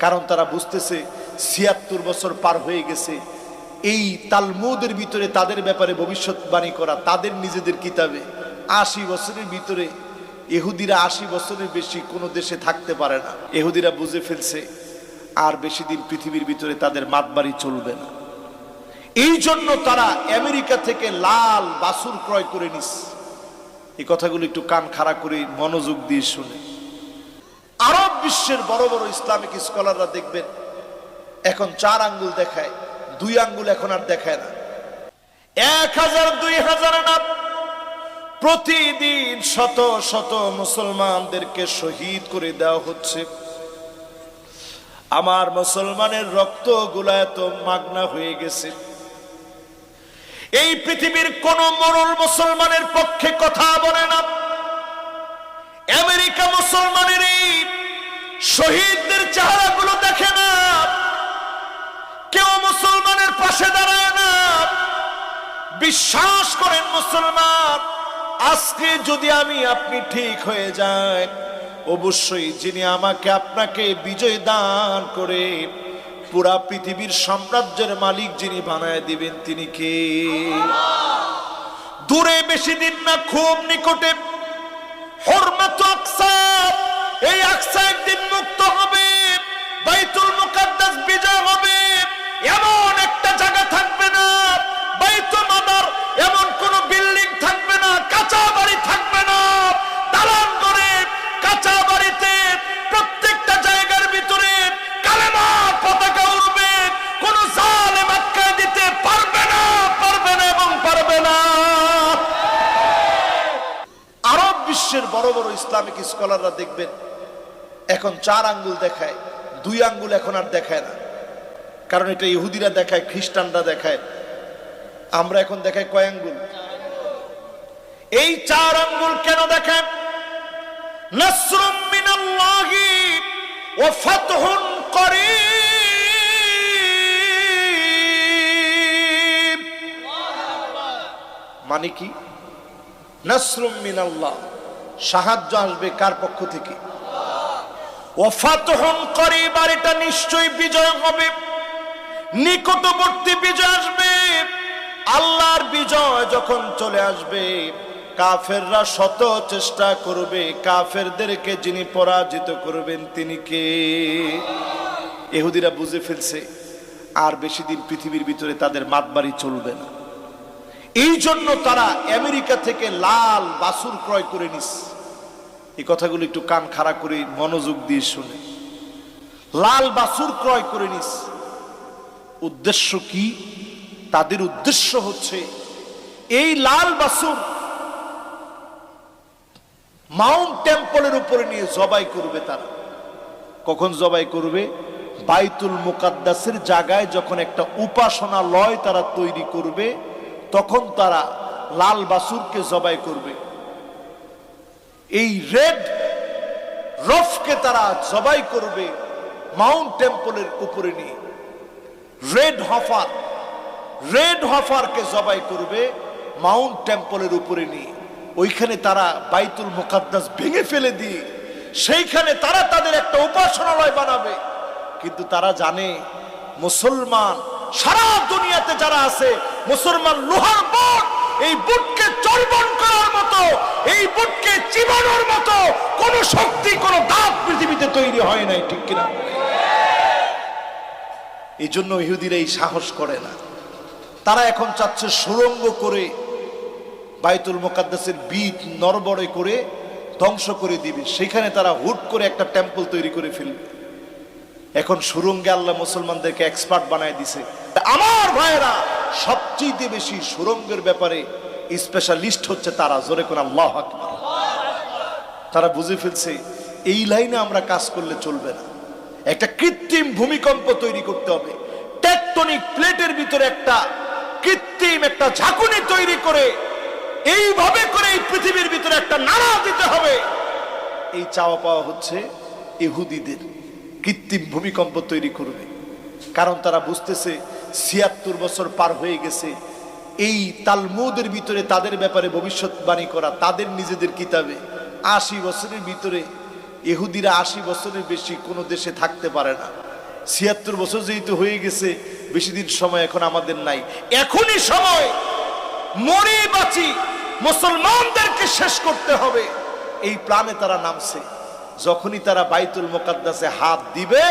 কারণ তারা বুঝতেছে ৭৬ বছর পার হয়ে গেছে। এই তালমুদের ভিতরে তাদের ব্যাপারে ভবিষ্যৎবাণী করা, তাদের নিজেদের কিতাবে ৮০ বছরের ভিতরে ইহুদিরা ৮০ বছরের বেশি কোনো দেশে থাকতে পারে না। ইহুদিরা বুঝে ফেলছে আর বেশি দিন পৃথিবীর ভিতরে তাদের মাতবাড়ি চলবে না। এই জন্য তারা আমেরিকা থেকে লাল বাছুর ক্রয় করে নিস। এই কথাগুলো একটু কান খাড়া করে মনোযোগ দিয়ে শুনে। আরব বিশ্বের বড় বড় ইসলামিক স্কলাররা দেখবেন এখন ৪ আঙ্গুল দেখায়, ২ আঙ্গুল এখন আর দেখায় না। ১,০০০ ২,০০০ না, প্রতিদিন শত শত মুসলমানদেরকে শহীদ করে দেওয়া হচ্ছে। আমার মুসলমানের রক্ত গুলায় তো মাগনা হয়ে গেছে। এই পৃথিবীর কোন মরল মুসলমানের পক্ষে কথা বলে না। আমেরিকা মুসলমানের এই শহীদদের চেহারাগুলো দেখে না, কেউ মুসলমানের পাশে দাঁড়ায় না। বিশ্বাস করেন মুসলমান, আজকে যদি আমি আপনি ঠিক হয়ে যায়, অবশ্যই যিনি আমাকে আপনাকে বিজয় দান করে পুরা পৃথিবীর সাম্রাজ্যের মালিক যিনি বানায় দিবেন তিনি কে? দূরে বেশি দিন না, খুব নিকটে হুরমাত আকসা, এই আকসা একদিন মুক্ত হবে, বাইতুল মুকাদ্দাস বিজয় হবে। এমন একটা জায়গা থাকবে না, বাইতুল মাদার এমন কোন বিল্ডিং থাকবে না, কাঁচা বাড়ি থাকবে না, দালান করে কাঁচা বাড়িতে প্রত্যেকটা জায়গার ভিতরে কালেমার পতাকা উড়বে। কোন জালেম আটকায় দিতে পারবে না, পারবে না এবং পারবে না। আরব বিশ্বের বড় বড় ইসলামিক স্কলাররা দেখবেন এখন ৪ আঙ্গুল দেখায়, ২ আঙ্গুল এখন আর দেখায় না। কারণ এটা ইহুদিরা দেখায়, খ্রিস্টানরা দেখায়, আমরা এখন দেখাই কয় আঙ্গুল? এই ৪ আঙ্গুল কেন দেখায়? নাসরুম মিনাল্লাহি ওয়া ফাতহুন করিব। মানে কি? নাসরুম মিনাল্লাহ, সাহায্য আসবে কার পক্ষ থেকে? ওয়া ফাতহুন করিব, আর এটা নিশ্চয়ই বিজয় হবে, নিকটবর্তী বিজয় আসবে। আল্লাহর বিজয় যখন চলে আসবে, কাফেররা শত চেষ্টা করবে, কাফেরদেরকে যিনি পরাজিত করবেন তিনি কে? ইহুদিরা বুঝে ফেলছে আর বেশি দিন পৃথিবীর ভিতরে তাদের মাতবাড়ি চলবে না। এই জন্য তারা আমেরিকা থেকে লাল বাছুর ক্রয় করে নিস। এই কথাগুলো একটু কান খাড়া করে মনোযোগ দিয়ে শুনে। লাল বাছুর ক্রয় করে নিস। উদ্দেশ্য কি? তাদের উদ্দেশ্য হচ্ছে এই লাল বাছুর মাউন্ট টেম্পলের উপরে নিয়ে জবাই করবে তারা। কখন জবাই করবে? বাইতুল মুকাদ্দাসের জায়গায় যখন একটা উপাসনালয় তারা তৈরি করবে, তখন তারা লাল বাছুরকে জবাই করবে। এই রেড রফকে তারা জবাই করবে মাউন্ট টেম্পলের উপরে নিয়ে। রেড হফারকে জবাই করবে মাউন্ট টেম্পলের উপরে নিয়ে। ওইখানে তারা বাইতুল মুকাদ্দাস ভেঙে ফেলে দিয়ে সেইখানে তারা তাদের একটা উপাসনালয় বানাবে। কিন্তু তারা জানে মুসলমান সারা দুনিয়াতে যারা আছে, মুসলমান লোহার বুট, এই বুটকে চর্বণ করার মতো, এই বুটকে চিবানোর মতো কোন শক্তি, কোন দাঁত পৃথিবীতে তৈরি হয় নাই, ঠিক কিনা? এই জন্য ইহুদিরা এই সাহস করে না। তারা এখন চাচ্ছে সুড়ঙ্গ করে বাইতুল মুকাদ্দাসের বীজ নড়বড়ে করে ধ্বংস করে দিবে। সেখানে তারা হুট করে একটা টেম্পল তৈরি করে ফেলবে। এখন সুড়ঙ্গে আল্লাহ মুসলমানদেরকে এক্সপার্ট বানায় দিছে। আমার ভাইয়েরা, সবচেয়ে বেশি সুড়ঙ্গের ব্যাপারে স্পেশালিস্ট হচ্ছে তারা। জোরে কোন আল্লাহু আকবার। তারা বুঝে ফেলছে এই লাইনে আমরা কাজ করলে চলবে না, একটা কৃত্রিম ভূমিকম্প তৈরি করতে হবে। টেকটনিক প্লেটের ভিতরে একটা কৃত্রিম একটা ঝাঁকুনি তৈরি করে এইভাবে করে এই পৃথিবীর ভিতরে একটা নাড়া দিতে হবে। এই চাওয়া পাওয়া হচ্ছে ইহুদিদের। কৃত্রিম ভূমিকম্প তৈরি করবে, কারণ তারা বুঝতেছে ৭৬ বছর পার হয়ে গেছে। এই তালমুদের ভিতরে তাদের ব্যাপারে ভবিষ্যৎবাণী করা, তাদের নিজেদের কিতাবে ৮০ বছরের ভিতরে ইহুদিরা ৮০ বছরের বেশি কোনো দেশে থাকতে পারে না। ৭৬ বছর যেহেতু হয়ে গেছে, বেশি দিন সময় এখন আমাদের নাই। এখনই সময়, মরি বাঁচি মুসলমানদেরকে শেষ করতে হবে, এই প্ল্যানে তারা নামছে। যখনই তারা বাইতুল মুকাদ্দাসে হাত দিবে,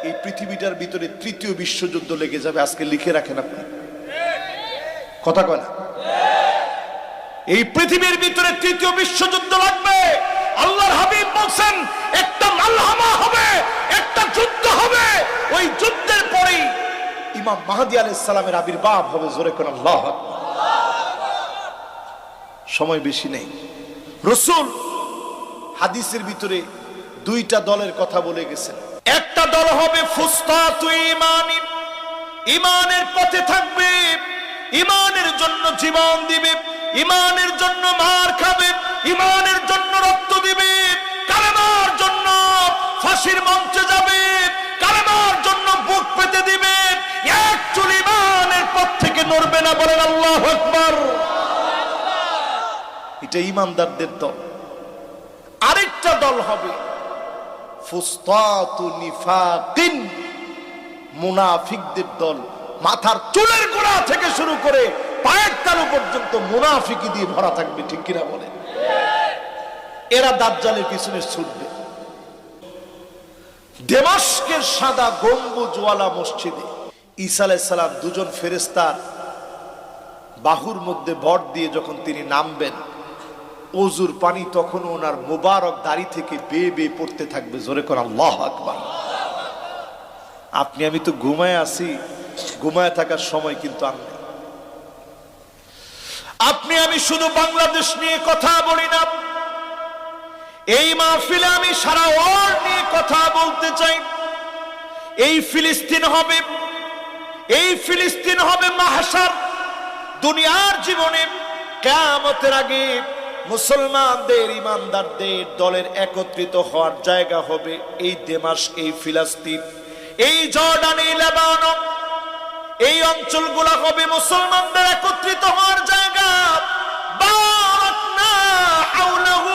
এই পৃথিবীটার ভিতরে তৃতীয় বিশ্বযুদ্ধ লেগে যাবে। আজকে লিখে রাখেন আপনি, কথা কয় না? এই পৃথিবীর ভিতরে তৃতীয় বিশ্বযুদ্ধ লাগবে। আল্লাহর হাবিব বলেন একটা মালহামা হবে, একটা যুদ্ধ হবে, ওই যুদ্ধের পরেই ইমাম মাহদী আলাইহিস সালামের আবির্ভাব হবে। জোরে কোন আল্লাহু আকবার। সময় বেশি নেই। রাসূল হাদিসের ভিতরে দুইটা দলের কথা বলে গেছেন। একটা দল হবে ফুস্তাতু ঈমানি, ঈমানের পথে থাকবে, ঈমানের জন্য জীবন দিবে, ঈমানের জন্য মার খাবে, ঈমানের জন্য রক্ত দিবে, কালেমার জন্য ফাঁসির মঞ্চে যাবে, কালেমার জন্য বুক পেতে দিবে, এক চুল ঈমানের পথ থেকে নড়বে না। বলেন আল্লাহু আকবার। এটা ঈমানদারদের দল। আরেকটা দল হবে ফুস্তাতু নিফাকিন, মুনাফিকদের দল। মাথার চুলের গোড়া থেকে শুরু করে পায়ের তালু পর্যন্ত মুনাফিকি দিয়ে ভরা থাকবে, ঠিক কিনা বলে? এরা দাজ্জালের পিছনে ছুটবে। দমাস্কের সাদা গম্বুজওয়ালা মসজিদে ঈসা আলাইহিস সালাম দুজন ফেরেশতার বাহুর মধ্যে ভর দিয়ে যখন তিনি নামবেন, ওযুর পানি তখন ওনার মোবারক দাড়ি থেকে বেয়ে বেয়ে পড়তে থাকবে। জোরে করে আল্লাহু আকবার। আপনি আমি তো ঘুমায় আছি, ঘুমায় থাকার সময় কিন্তু আর নেই। আপনি আমি শুধু বাংলাদেশ নিয়ে কথা বলি না, এই মাহফিলে আমি সারা ওয়ার্ল্ড নিয়ে কথা বলতে চাই। এই ফিলিস্তিন হবে, এই ফিলিস্তিন হবে মাহশার। দুনিয়ার জীবনে কিয়ামতের আগে মুসলমানদের, ইমানদারদের দলের একত্রিত হওয়ার জায়গা হবে এই দমাস্ক, এই ফিলিস্তিন, এই জর্ডান, এই লেবানন, এই অঞ্চলগুলো হবে মুসলমানদের একত্রিত হওয়ার জায়গা। বারাকনা হাওলাহু,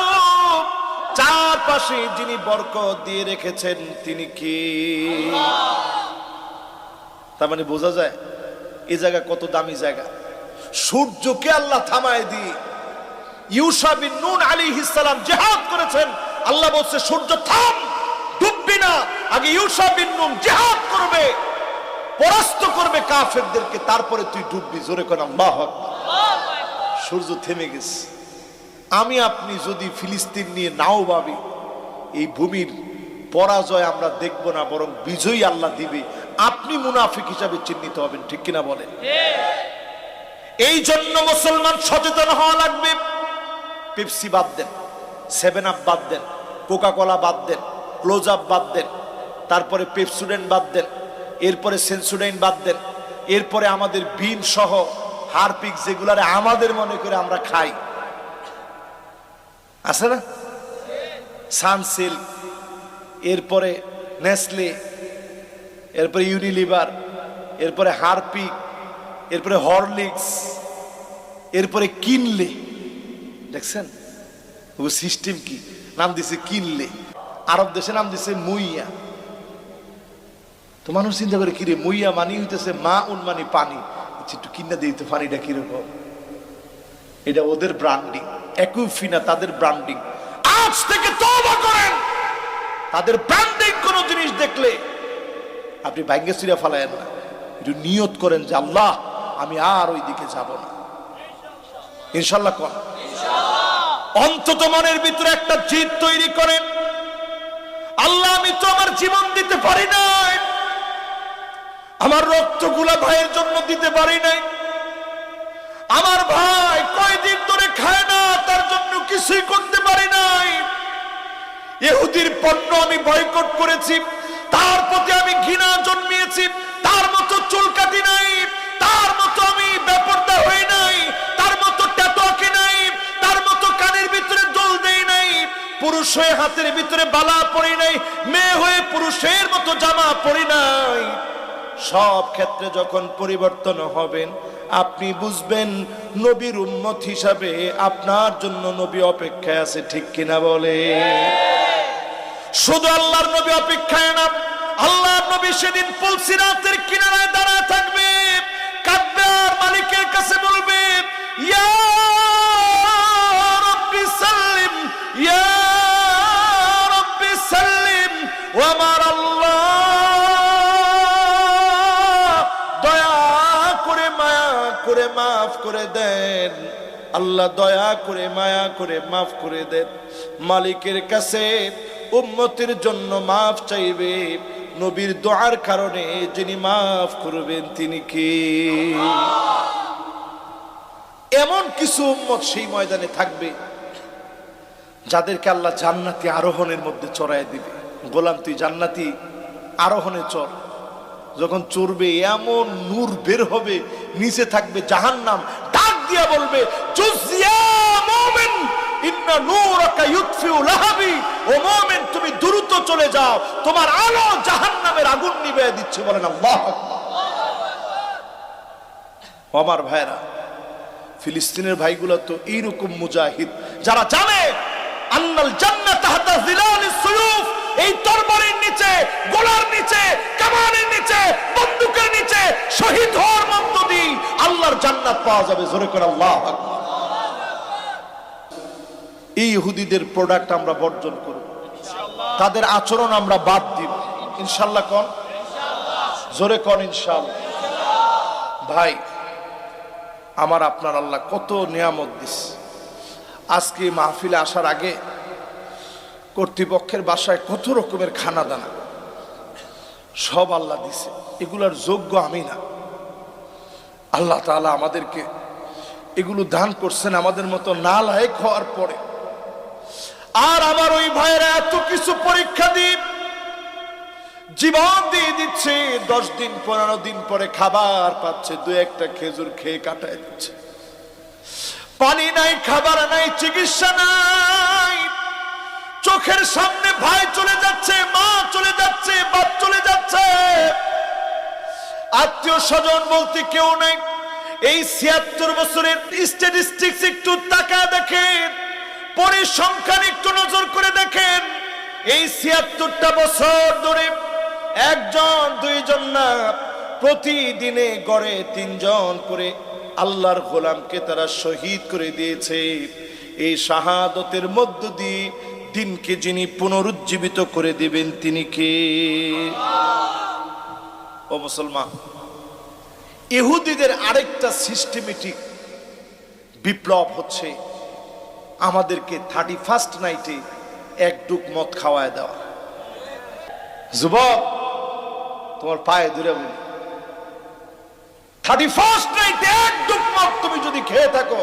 চারপাশে যিনি বরকত দিয়ে রেখেছেন তিনি কে? তার মানে বোঝা যায় এই জায়গা কত দামি জায়গা। সূর্যকে আল্লাহ থামায় দিয়ে ইউশা বিন নুন আলাইহিস সালাম জিহাদ করেছেন। আল্লাহ বলছে সূর্য থাম, ডুববি না। আগে ইউশা বিন নুন জিহাদ করবে, পরাস্ত করবে কাফেরদেরকে, তারপরে তুই ডুববি। জোরে করে আল্লাহু আকবার। সূর্য থেমে গেছে। আমি আপনি যদি ফিলিস্তিন নিয়ে নাও ভাবি, এই ভূমির পরাজয় আমরা দেখব না, বরং বিজয়ী আল্লাহ দিবে। আপনি মুনাফিক হিসাবে চিহ্নিত হবেন, ঠিক কিনা বলেন? এই জন্য মুসলমান সচেতন হওয়া লাগবে। পেপসি বাদ দেন, 7 আপ বাদ দেন, কোকা কোলা বাদ দেন, ক্লোজ আপ বাদ দেন, তারপরে পেপসুডেন্ট বাদ দেন, এরপরে সেন্সুডাইন বাদ দেন, এরপরে আমাদের বিন সহ হারপিক যেগুলারে আমাদের মনে করে আমরা খাই, আছে না? সানসিল্ক, এরপরে নেসলে, এরপরে ইউনিলিভার, এরপরে হারপিক, এরপরে হরলিক্স, এরপরে কিনলে। দেখছেন ও সিস্টেম কি? নাম দিছে কিনলে। আরব দেশে নাম দিছে মুইয়া। তো মানুষ চিন্তা করে কিরে, মুইয়া মানি হইতেছে মা উন মানি পানি, একটু কিনা দিই তো পানিটা কিরকম। এটা ওদের ব্র্যান্ডিং, একুফিনা তাদের ব্র্যান্ডিং। আজ থেকে তওবা করেন, তাদের ব্র্যান্ডিং কোন জিনিস দেখলে আপনি ভাগ্যে চিরা ফালায়েন না। একটু নিয়ত করেন যে আল্লাহ আমি আর ওই দিকে যাব না, ইনশাআল্লাহ। কোন অন্তত মনের ভিতরে একটা জিদ তৈরি করেন, আল্লাহ আমি তো আমার জীবন দিতে পারি নাই, আমার রক্তগুলা ভাইয়ের জন্য দিতে পারি নাই, আমার ভাই কয়দিন ধরে খায় না, তার জন্য কিছুই করতে পারি নাই, ইহুদির পণ্য আমি বয়কট করেছি, তার প্রতি আমি ঘৃণা জন্মিয়েছি, তার মতো চুল কাটি নাই, তার মতো আমি বেপরদা হই নাই, তার মতো ট্যাটু আঁকি নাই, তার মতো কানের ভিতরে দোল দেই নাই, পুরুষ হয়ে হাতের ভিতরে বালা পরি নাই, মেয়ে হয়ে পুরুষের মতো জামা পরি নাই। সব ক্ষেত্রে যখন পরিবর্তন হবেন আপনি বুঝবেন নবীর উম্মত হিসাবে আপনার জন্য নবী অপেক্ষায় আছে, ঠিক কিনা বলে? শুধু আল্লাহর নবী অপেক্ষায় না, আল্লাহর নবী নবী সেদিন পুলসিরাতের কিনারায় দাঁড়ায় থাকবে, কাঁদবে আর মালিকের কাছে বলবে, ইয়া রাব্বি সাল্লিম, ইয়া রাব্বি সাল্লিম। ও আমার আল্লাহ, দয়া করে মায়া করে মাফ করে দেন। আল্লাহ দয়া করে মায়া করে মাফ করে দেন। মালিকের কাছে উম্মতের জন্য মাফ চাইবে, নবীর দোয়ার কারণে যিনি মাফ করবেন তিনি কে? এমন কিছু উম্মত সেই ময়দানে থাকবে যাদেরকে আল্লাহ জান্নাতি আরোহণের মধ্যে চড়ায় দিবে। গোলাম তুই জান্নাতি আরোহণে চড়। যখন চড়বে এমন নূর বের হবে, নিচে থাকবে জাহান্নাম, ডাক দিয়া বলবে, জুজিয়া মুমিন ইন্না নূরাকা ইউতফিউ লাহাবি। ও মুমিন, তুমি দ্রুত চলে যাও, তোমার আলো জাহান্নামের আগুন নিভিয়ে দিচ্ছে। বলেন আল্লাহু আকবার। আমার ভাইরা, ফিলিস্তিনের ভাইগুলো তো এইরকম মুজাহিদ, যারা জানে আন্নাল জান্নাত তাহতা জিলালিস সুয়ুফ, এই তরবারির নিচে, গোলার নিচে, কামানের নিচে, বন্দুকের নিচে শহীদ হওয়ার মধ্য দিয়ে আল্লাহর জান্নাত পাওয়া যাবে। জোরে করে আল্লাহু আকবার। এই ইহুদিদের প্রোডাক্ট আমরা বর্জন করব, তাদের আচরণ আমরা বাদ দিব ইনশাআল্লাহ। কোন জোরে কোন ইনশাআল্লাহ। ভাই আমার, আপনার আল্লাহ কত নিয়ামত দিছে। আজকে মাহফিলে আসার আগে কর্তৃপক্ষের বাসায় কত রকমের খানা দানা সব আল্লাহ দিছে, এগুলার যোগ্য আমি না। আল্লাহ তাআলা আমাদেরকে এগুলো দান করছেন আমাদের মতো নালায়েক হওয়ার পরে। আর আমার ওই ভাইরা এত কিছু পরীক্ষা দিয়ে জীবন দিয়ে দিচ্ছে, 10 দিন 15 দিন পরে খাবার পাচ্ছে, 2-1টা খেজুর খেয়ে কাটায় দিচ্ছে। পানি নাই, খাবার নাই, চিকিৎসা নাই। চোখের সামনে ভাই চলে যাচ্ছে, মা চলে যাচ্ছে, বাপ চলে যাচ্ছে, আত্মীয় স্বজন বলতে কেউ নাই। এই 76 বছরের স্ট্যাটিস্টিক্স একটু তাকায় দেখেন, পরিসংখ্যান একটু নজর করে দেখেন। এই 76টা বছর ধরে 1-2 না, প্রতিদিনে গড়ে 3 জন করে আল্লাহর গোলামকে তারা শহীদ করে দিয়েছে। এই শাহাদতের মধ্য দিয়ে দিনকে যিনি পুনরুজ্জীবিত করে দিবেন তিনি কে? ও মুসলমান, ইহুদিদের আরেকটা সিস্টেমেটিক বিপ্লব হচ্ছে আমাদেরকে 31st নাইটে 1 ডুক মদ খাওয়ায় দেওয়া। যুবক, তোমার পায়ে ধরে বলি, 31st নাইটে 1 ডুক মদ তুমি যদি খেয়ে থাকো,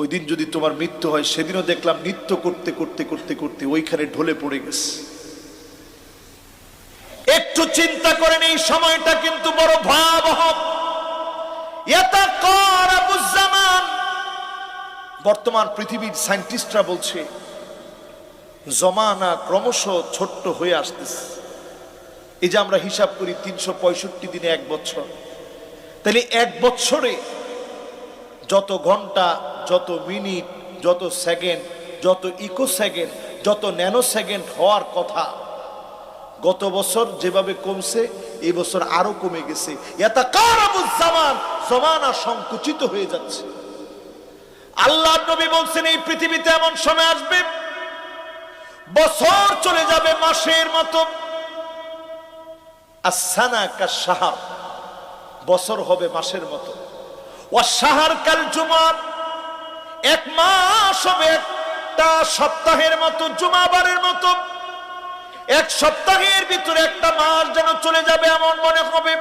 ওই দিন যদি তোমার মৃত্যু হয়। সেদিনও দেখলাম নৃত্য করতে করতে করতে করতে ওইখানে ঢলে পড়ে গেছে। একটু চিন্তা করেন, এই সময়টা কিন্তু বড় ভয়াবহ। ইয়াতাকারাবুজ জামান, বর্তমান পৃথিবীর সায়েন্টিস্টরা বলছে জমানা ক্রমশ ছোট্ট হয়ে আসতেছে। এই যে আমরা হিসাব করি 365 দিনে 1 বছর, তাহলে 1 বছরে যত ঘন্টা, যত মিনিট, যত সেকেন্ড, যত ইকো সেকেন্ড, যত ন্যানো সেকেন্ড হওয়ার কথা, গত বছর যেভাবে কমছে এই বছর আরো কমে গেছে। ইয়াতাকারাবুজ জামান, জমানা সংকুচিত হয়ে যাচ্ছে। আল্লাহর নবী বলছেন এই পৃথিবীতে এমন সময় আসবে বছর চলে যাবে মাসের মতো। আস-সানা কাশ-শাহর, বছর হবে মাসের মতো। ওয়াশ-শাহর কাল-জুমআ, 1 মাস হবে একটা সপ্তাহের মতো, জুমাবারের মতো। 1 সপ্তাহের ভিতরে 1টা মাস যেন চলে যাবে এমন মনে হবে।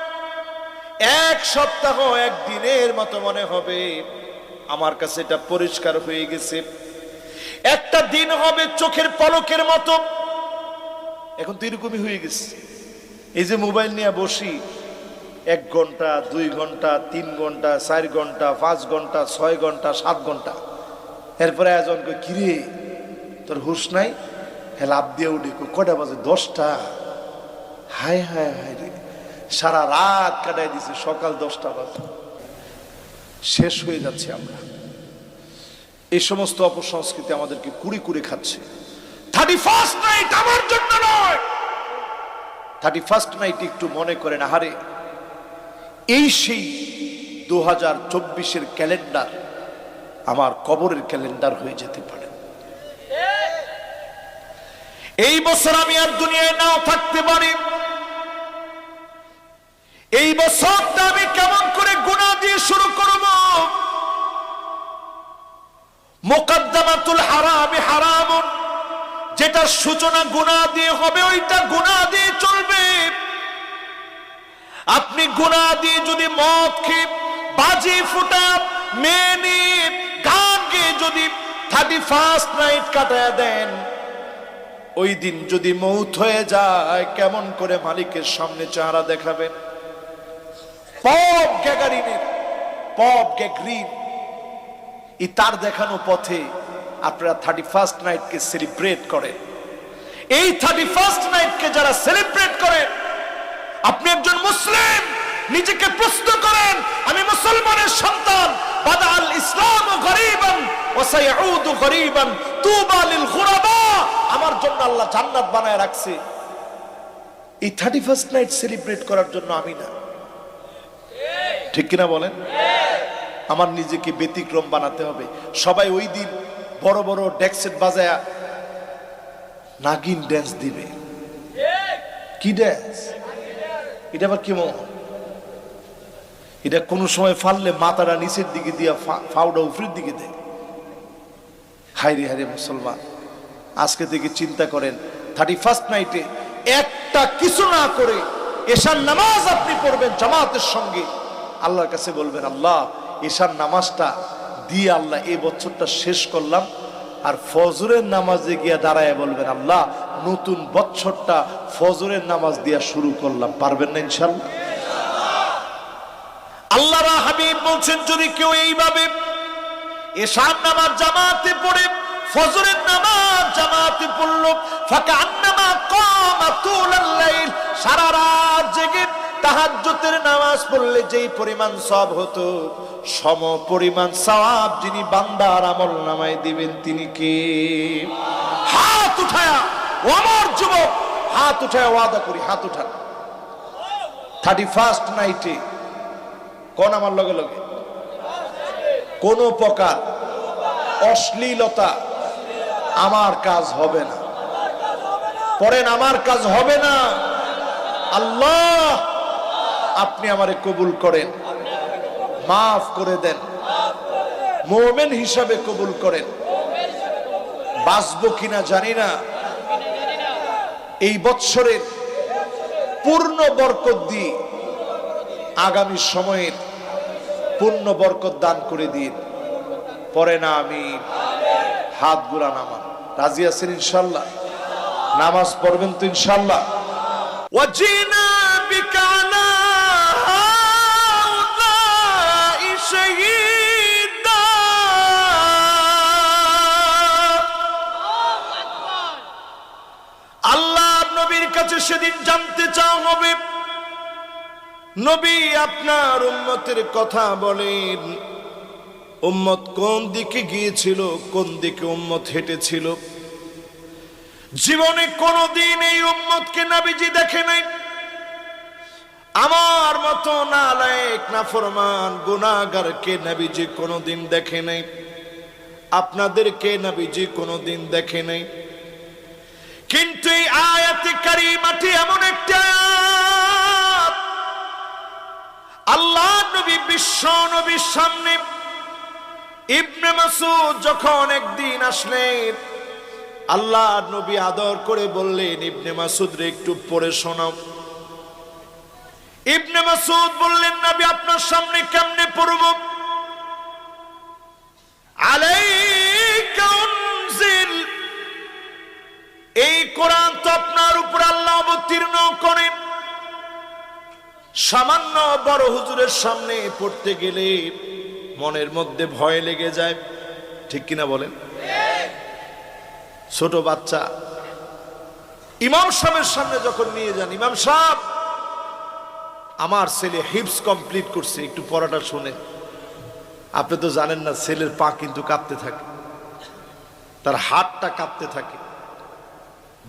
1 সপ্তাহ 1 দিনের মতো মনে হবে। আমার কাছে এটা পরিষ্কার হয়ে গেছে। 1টা দিন হবে চোখের পলকের মতো। এখন তো এরকমই হয়ে গেছে। এই যে মোবাইল নিয়ে বসি, 1 ঘন্টা, 2 ঘন্টা, 3 ঘন্টা, 4 ঘন্টা, 5 ঘন্টা, 6 ঘন্টা, 7 ঘন্টা। এরপরে আয়োজন কই, কিরে তোর হুঁশ নাই? হ্যাঁ, লাভ দিয়ে উঠে, কটা বাজে? 10টা। হায় হায় হায় রে, সারা রাত কাটাই দিছে, সকাল 10টা বাজে। শেষ হয়ে যাচ্ছে আমরা। এই সমস্ত অপসংস্কৃতি আমাদেরকে কুড়ি কুড়ি খাচ্ছে। 31st নাইট আমার জন্য নয়, 31st নাইট একটু মনে করেন, আহারে এই সেই 2024-এর ক্যালেন্ডার আমার কবরের ক্যালেন্ডার হয়ে যেতে পারে। এই বছর আমি আর দুনিয়ায় নাও থাকতে পারি, এই বছরটা আমি কেমন করে গুনাহ দিয়ে শুরু করব? মুকদ্দমাতুল হারামি হারামুন, যেটা সূচনা গুনাহ দিয়ে হবে ওইটা গুনাহ দিয়ে চলবে। আপনি গুনাহ দিয়ে যদি মদ খেয়ে, বাজি ফুটা, মেনি গান গেয়ে যদি 31st নাইট কাটায় দেন, ওই দিন যদি মৌত হয়ে যায় কেমন করে মালিকের সামনে চেহারা দেখাবেন? পপ গ্যাগারিনের, পপ গ্যাগরিন এই তার দেখানো পথে আপনারা 31st নাইটকে সেলিব্রেট করেন। এই 31st নাইটকে যারা সেলিব্রেট করেন, আপনি একজন মুসলিম, নিজেকে প্রশ্ন করেন, আমি মুসলমানের সন্তান, বাদাল ইসলামু গরীবান ওয়া সায়াউদু গরীবান তুবা লিল গুরাবা, আমার জন্য আল্লাহ জান্নাত বানায় রাখছে এই 31st নাইট সেলিব্রেট করার জন্য, আমি না। ঠিক কিনা বলেন? আমার নিজেকে ব্যতিক্রম বানাতে হবে। সবাই ওই দিন বড় বড় ডেক্সেট বাজায়া নাগিন ড্যান্স দিবে। কি ড্যান্স এটা? আবার কেমন? এটা কোন সময় ফাললে মাথাটা নিচের দিকে দিয়া ফাউডা উপরের দিকে দেয়। হায়রে হায়রে মুসলমান, আজকে থেকে চিন্তা করেন 31st নাইটে একটা কিছু না করে এশার নামাজ আপনি পড়বেন জামাতের সঙ্গে, আল্লাহর কাছে বলবেন, আল্লাহ এশার নামাজটা দিয়ে আল্লাহ এই বছরটা শেষ করলাম, আর ফজরের নামাজে গিয়া দাঁড়ায় বলবেন, আল্লাহ নতুন বছরটা ফজরের নামাজ দিয়া শুরু করলাম। পারবেন না ইনশাআল্লাহ? আল্লাহর হাবিব বলছেন, যদি কেউ এইভাবে এশার নামাজ জামাতে পড়ে, ফজরের নামাজ জামাতে পড়ল, ফাকান্নামা কামা তুলাল লাইল, সারা রাত জেগে তাহাজ্জুদের নামাজ পড়লে যেই পরিমাণ সওয়াব হতো, সম পরিমাণ সওয়াব যিনি বান্দার আমল নামায় দিবেন তিনি কে? হাত উঠায়া, ও আমার যুবক, হাত উঠায়া ওয়াদা করি, হাত উঠান। 31st নাইটে কোন আমার লগে লগে কোন প্রকার অশ্লীলতা আমার কাজ হবে না। পড়েন, আমার কাজ হবে না। আল্লাহ আপনি আমারে কবুল করেন, মাফ করে দেন, মুমিন হিসাবে কবুল করেন। বাঁচবো কিনা জানি না, এই বৎসরের পূর্ণ বরকত দিয়ে আগামী সময়ের পূর্ণ বরকত দান করে দিন। পরে না আমি হাত গুলা নামান। রাজি আছেন ইনশাআল্লাহ? নামাজ পড়বেন তো ইনশাআল্লাহ? ওয়াজিনা বিকানা হাউলাই শাহীদা, আল্লাহ নবীর কাছে সেদিন জানতে চাওয়া হবে, নবী আপনার উম্মতের কথা বলেন, উম্মত কোন দিকে গিয়েছিল, কোন দিকে উম্মত হেঁটেছিল? জীবনে কোনদিন এই উম্মতকে নবীজি দেখে নাই। আমার মতো নালায়েক নাফরমান গুনাহগারকে নবীজি কোনদিন দেখে নাই, আপনাদেরকে নবীজি কোনদিন দেখে নাই। কিন্তু এই আয়াতে কারিমাটি এমন একটা আয়াত, আল্লাহ নবী বিশ্ব নবীর সামনে ইবনে মাসউদ যখন একদিন আসলেন, আল্লাহ নবী আদর করে বললেন, ইবনে মাসউদ রে একটু পড়ে শোনাও। ইবনে মাসউদ বললেন, নবী আপনার সামনে কেমনে পড়ব? আলাইকা উনজিল, এই কোরআন তো আপনার উপর আল্লাহ অবতীর্ণ করেন। সামান্য বড় হুজুরের সামনে পড়তে গেলে মনের মধ্যে ভয় লেগে যায়, ঠিক কিনা বলেন? ছোট বাচ্চা ইমাম সাহেবের সামনে যখন নিয়ে যান, ইমাম সাহেব আমার ছেলে হিপস কমপ্লিট করছে, একটু পড়াটা শুনে। আপনি তো জানেন না, ছেলের পা কিন্তু কাঁপতে থাকে, তার হাতটা কাঁপতে থাকে,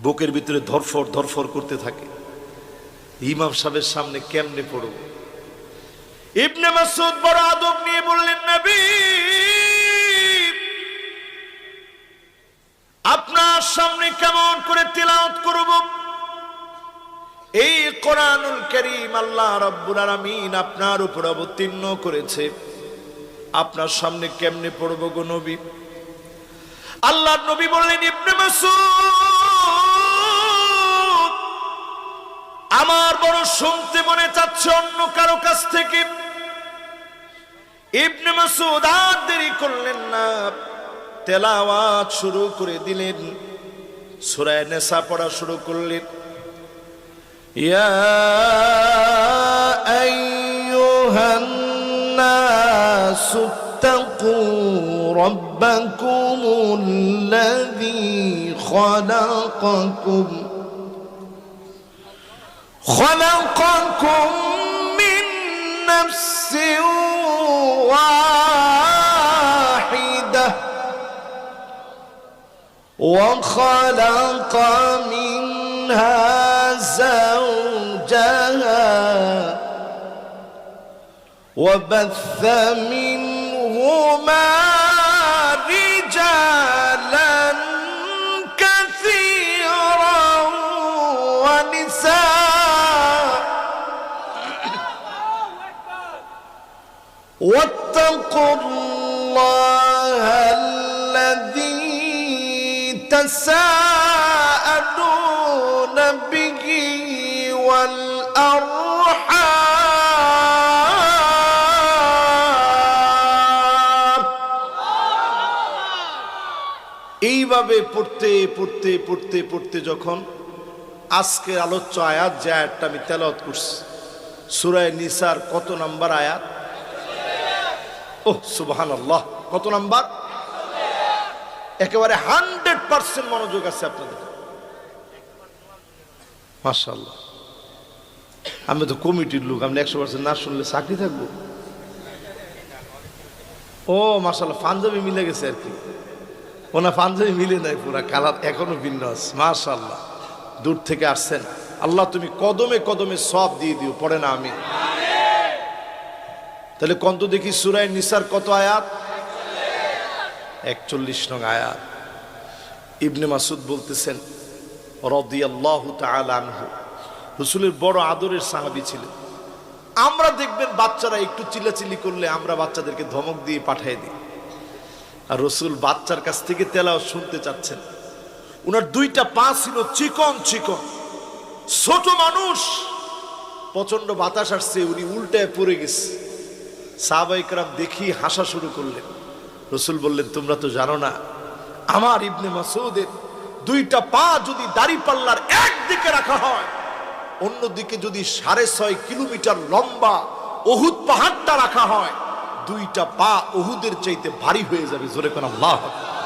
বুকের ভিতরে ধরফর ধরফর করতে থাকে। ইমাম সাহেবের সামনে কেমনে পড়ব? ইবনে মাসউদ বড় আদব নিয়ে বললেন, নবী আপনার সামনে কেমন করে তিলাওয়াত করব? এই কোরআনুল কারীম আল্লাহ রাব্বুল আলামিন আপনার উপর অবতীর্ণ করেছে, আপনার সামনে কেমনে পড়ব গো নবী? আল্লাহর নবী বললেন, ইবনে মাসউদ আমার বড় শুনতে মনে চাচ্ছে অন্য কারো কাছ থেকে। ইবনে মাসউদ আর দেরি করলেন না, তেলাওয়াত শুরু করে দিলেন, সূরা নিসা পড়া শুরু করলেন। ইয়া আইয়ুহান নাসু তাকু রাব্বাকুমুল্লাযী খালাকাকুম মিন নাফসিন ওয়াহিদাহ وخلق منها زوجها وبث منهما رجالا كثيرا ونساء واتقوا الله الذي تساءلون به والأرحام। এইভাবে পড়তে পড়তে পড়তে পড়তে যখন আজকের আলোচ্য আয়াত, যে আয়াতটা আমি তেলাওয়াত করছি, সূরা নিসার কত নাম্বার আয়াত? ওহ সুবহানাল্লাহ, কত নাম্বার? একেবারে 100% মনোযোগ আছে আপনাদের, মাশাআল্লাহ। আমি তো কমিটির লোক, আপনি 100% না শুনলে চাকরি থাকবো। ও মাশাআল্লাহ, পাঞ্জাবি মিলে গেছে আর কি। ওনা পাঞ্জাবি মিলে নাই, পুরা কালার এখনো ভিন্ন আছে, মাশাআল্লাহ। দূর থেকে আসছেন, আল্লাহ তুমি কদমে কদমে সওয়াব দিয়ে দিও, পড়ে না আমি। তাহলে কত দেখি সূরা নিসার কত আয়াত? 41 নং আয়াত। ইবনে মাসউদ বলতেছেন রাদিয়াল্লাহু তাআলা আনহু, রাসূলের বড় আদরের সাহাবী ছিলেন। আমরা দেখবেন বাচ্চারা একটু চিল্লাচিল্লি করলে আমরা বাচ্চাদেরকে ধমক দিয়ে পাঠিয়ে দিই, আর রাসূল বাচ্চার কাছ থেকে তেলাওয়াত শুনতে চাচ্ছেন। উনার দুইটা পা ছিল চিকন চিকন, ছোট মানুষ, প্রচন্ড বাতাস আসছে, উনি উল্টায় পড়ে গেছে। সাহাবায়ে কেরাম দেখি হাসা শুরু করলেন। রাসূল বললেন, তোমরা তো জানো না, আমার ইবনে মাসউদের দুইটা পা যদি দাড়িপাল্লার একদিকে রাখা হয়, অন্যদিকে যদি 6.5 কিলোমিটার লম্বা উহুদ পাহাড়টা রাখা হয়, দুইটা পা উহুদের চাইতে ভারী হয়ে যাবে। জোরে কোন আল্লাহু আকবার।